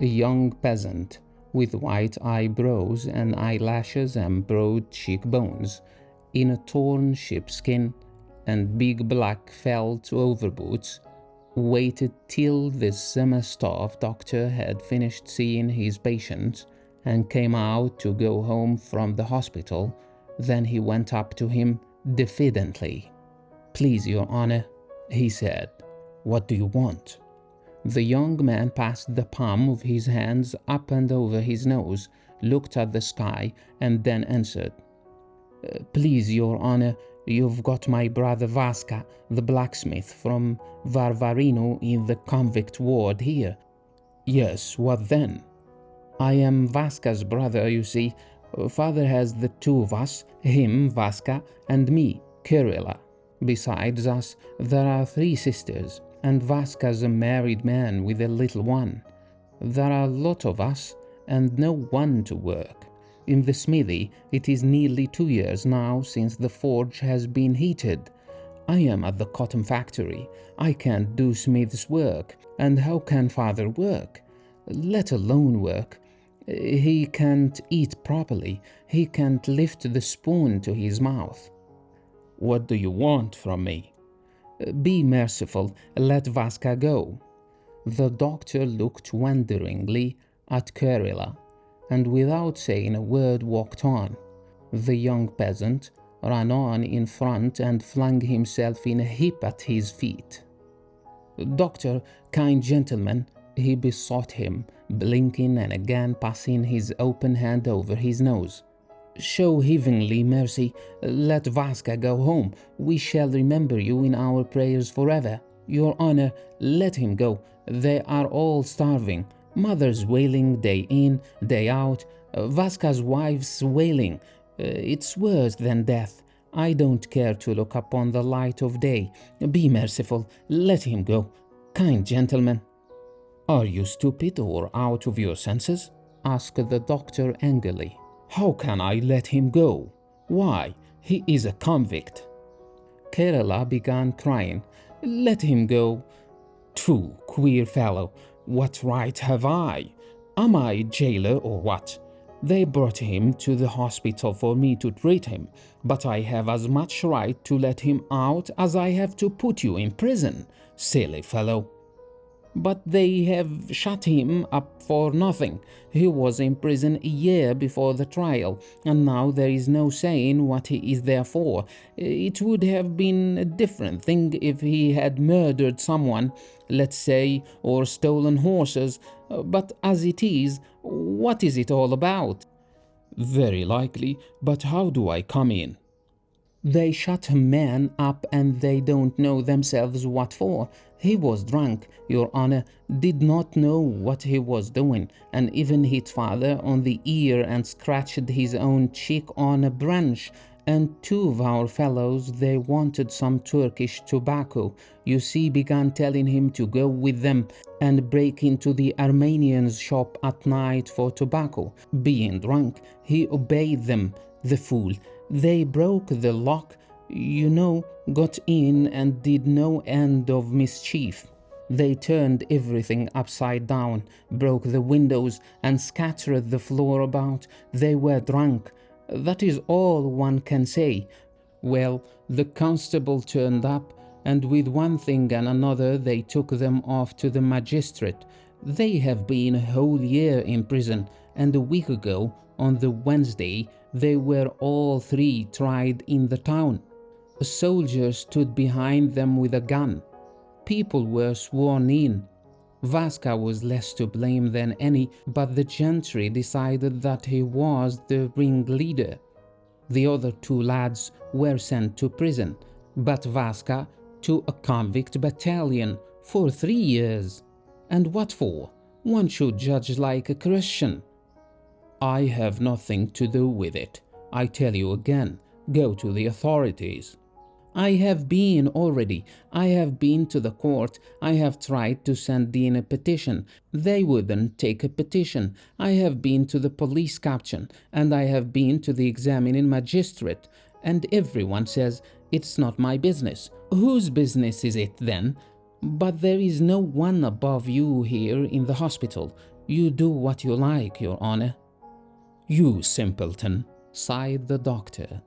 a young peasant with white eyebrows and eyelashes and broad cheekbones, in a torn sheepskin and big black felt overboots, waited till the semi-starved doctor had finished seeing his patients and came out to go home from the hospital. Then he went up to him diffidently. "Please, Your Honor," he said, "what do you want?" The young man passed the palm of his hands up and over his nose, looked at the sky, and then answered, "Please, Your Honor, you've got my brother Vaska, the blacksmith from Varvarino in the convict ward here." "Yes, what then?" "I am Vaska's brother, you see. Father has the two of us, him, Vaska, and me, Kirilla. Besides us, there are 3 sisters, and Vaska's a married man with a little one. There are a lot of us, and no one to work. In the smithy, it is nearly 2 years now since the forge has been heated. I am at the cotton factory. I can't do smith's work, and how can father work? Let alone work. He can't eat properly. He can't lift the spoon to his mouth." "What do you want from me?" "Be merciful, let Vaska go." The doctor looked wonderingly at Kirilla, and without saying a word walked on. The young peasant ran on in front and flung himself in a heap at his feet. "Doctor, kind gentleman," he besought him, blinking and again passing his open hand over his nose. "Show heavenly mercy. Let Vaska go home. We shall remember you in our prayers forever. Your Honor, let him go. They are all starving. Mother's wailing day in, day out. Vaska's wife's wailing. It's worse than death. I don't care to look upon the light of day. Be merciful. Let him go. Kind gentleman." "Are you stupid or out of your senses?" asked the doctor angrily. "How can I let him go? Why, he is a convict." Kerala began crying. "Let him go. Too queer fellow. What right have I? Am I jailer or what? They brought him to the hospital for me to treat him, but I have as much right to let him out as I have to put you in prison. Silly fellow." "But they have shut him up for nothing. He was in prison a year before the trial, and now there is no saying what he is there for. It would have been a different thing if he had murdered someone, let's say, or stolen horses, but as it is, what is it all about?" "Very likely, but how do I come in?" "They shut a man up and they don't know themselves what for. He was drunk, Your Honor, did not know what he was doing, and even hit father on the ear and scratched his own cheek on a branch. And 2 of our fellows, they wanted some Turkish tobacco. You see, began telling him to go with them and break into the Armenian's shop at night for tobacco. Being drunk, he obeyed them, the fool. They broke the lock, got in and did no end of mischief. They turned everything upside down, broke the windows and scattered the floor about. They were drunk. That is all one can say. Well, the constable turned up, and with one thing and another they took them off to the magistrate. They have been a whole year in prison, and a week ago, on the Wednesday, they were all 3 tried in the town. A soldier stood behind them with a gun. People were sworn in. Vaska was less to blame than any, but the gentry decided that he was the ringleader. The other 2 lads were sent to prison, but Vaska to a convict battalion for 3 years. And what for? One should judge like a Christian. "I have nothing to do with it. I tell you again, go to the authorities." "I have been already. I have been to the court. I have tried to send in a petition. They wouldn't take a petition. I have been to the police captain, and I have been to the examining magistrate, and everyone says it's not my business. Whose business is it then? But there is no one above you here in the hospital. You do what you like, Your Honor." "You simpleton," sighed the doctor.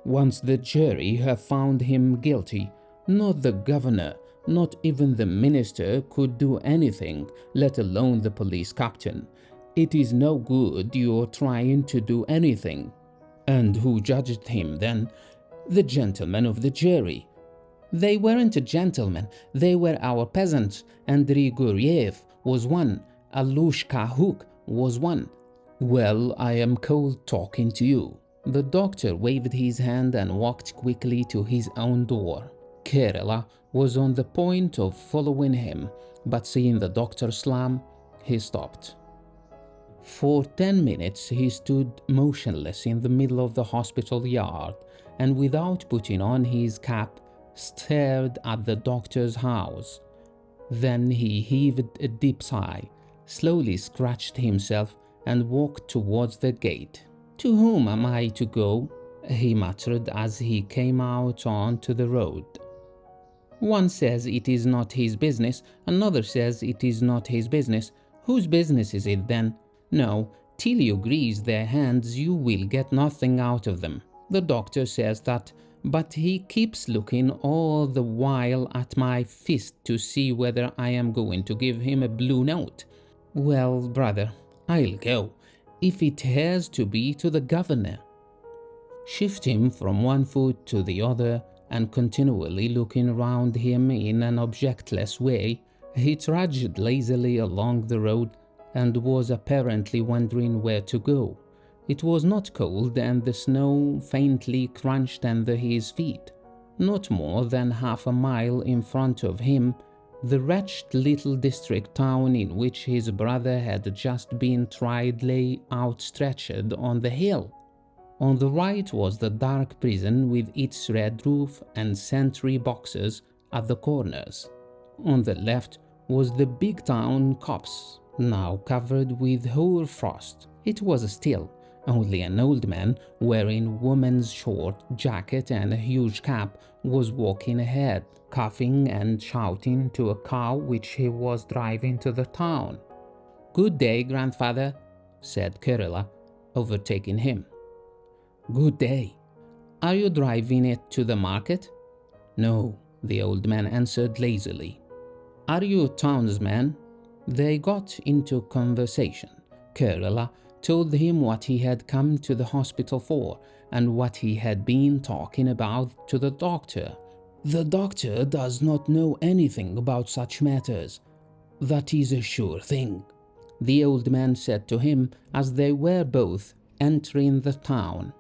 "Once the jury have found him guilty, not the governor, not even the minister could do anything, let alone the police captain. It is no good your trying to do anything." "And who judged him then?" "The gentlemen of the jury." "They weren't gentlemen, they were our peasants, and Grigoriev was one, Alushka Hook was one." "Well, I am cold talking to you." The doctor waved his hand and walked quickly to his own door. Kerala was on the point of following him, but seeing the doctor slam, he stopped. For 10 minutes he stood motionless in the middle of the hospital yard, and without putting on his cap, stared at the doctor's house. Then he heaved a deep sigh, slowly scratched himself, and walked towards the gate. "To whom am I to go?" he muttered as he came out onto the road. "One says it is not his business, another says it is not his business. Whose business is it then? No, till you grease their hands you will get nothing out of them. The doctor says that, but he keeps looking all the while at my fist to see whether I am going to give him a blue note. Well, brother, I'll go, if it has to be to the governor." Shifting from one foot to the other and continually looking round him in an objectless way, he trudged lazily along the road and was apparently wondering where to go. It was not cold, and the snow faintly crunched under his feet. Not more than half a mile in front of him, the wretched little district town in which his brother had just been tried lay outstretched on the hill. On the right was the dark prison with its red roof and sentry boxes at the corners. On the left was the big town copse, now covered with hoar frost. It was still. Only an old man, wearing woman's short jacket and a huge cap, was walking ahead, coughing and shouting to a cow which he was driving to the town. "Good day, grandfather," said Kerala, overtaking him. "Good day. Are you driving it to the market?" "No," the old man answered lazily. "Are you a townsman?" They got into conversation. Kerala told him what he had come to the hospital for, and what he had been talking about to the doctor. "The doctor does not know anything about such matters. That is a sure thing," the old man said to him as they were both entering the town.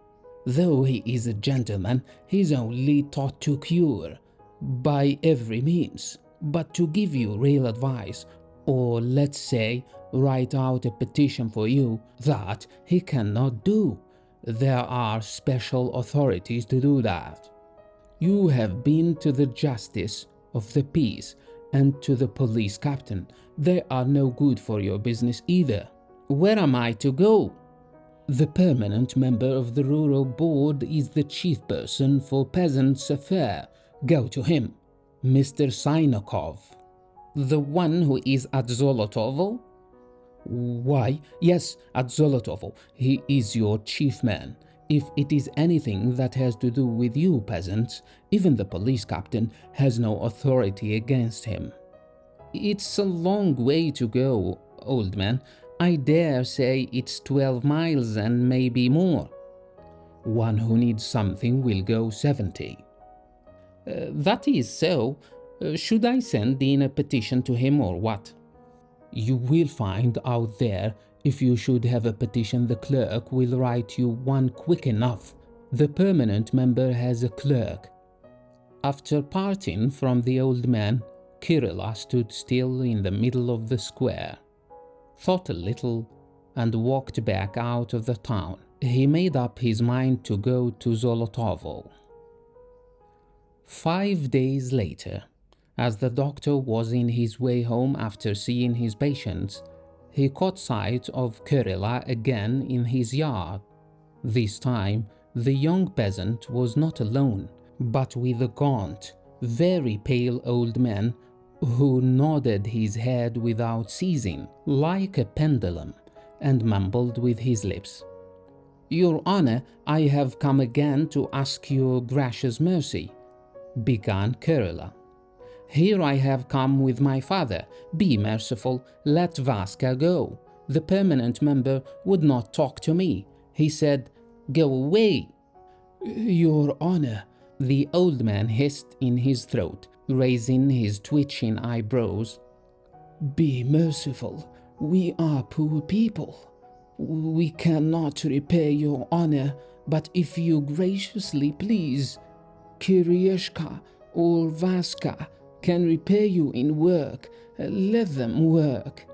"Though he is a gentleman, he is only taught to cure, by every means, but to give you real advice, or let's say, write out a petition for you, that he cannot do. There are special authorities to do that. You have been to the justice of the peace and to the police captain. They are no good for your business either." "Where am I to go?" "The permanent member of the rural board is the chief person for peasants' affair. Go to him. Mr. Sinokov." "The one who is at Zolotovo?" "Why, yes, at Zolotovo. He is your chief man. If it is anything that has to do with you peasants, even the police captain has no authority against him." "It's a long way to go, old man. I dare say it's 12 miles and maybe more." "One who needs something will go 70. That is so. Should I send in a petition to him or what?" "You will find out there. If you should have a petition, the clerk will write you one quick enough. The permanent member has a clerk." After parting from the old man, Kerala stood still in the middle of the square, thought a little, and walked back out of the town. He made up his mind to go to Zolotovo. 5 days later, as the doctor was in his way home after seeing his patients, he caught sight of Kerala again in his yard. This time, the young peasant was not alone, but with a gaunt, very pale old man who nodded his head without ceasing, like a pendulum, and mumbled with his lips. "Your Honor, I have come again to ask your gracious mercy," began Kurila. "Here I have come with my father. Be merciful, let Vaska go. The permanent member would not talk to me. He said, 'Go away.'" "Your Honor," the old man hissed in his throat, raising his twitching eyebrows. "Be merciful. We are poor people. We cannot repay your honor, but if you graciously please, Kirieshka or Vaska can repay you in work. Let them work."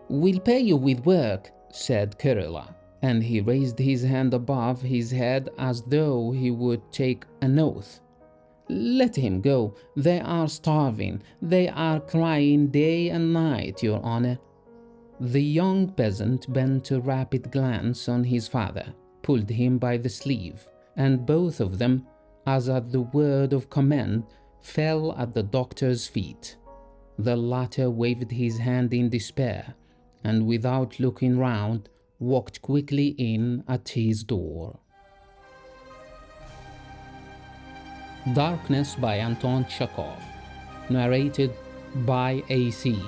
"We'll pay you with work," said Kurila, and he raised his hand above his head as though he would take an oath. "Let him go. They are starving. They are crying day and night, Your Honor." The young peasant bent a rapid glance on his father, pulled him by the sleeve, and both of them, as at the word of command, fell at the doctor's feet. The latter waved his hand in despair, and without looking round, walked quickly in at his door. Darkness by Anton Chekhov. Narrated by AC.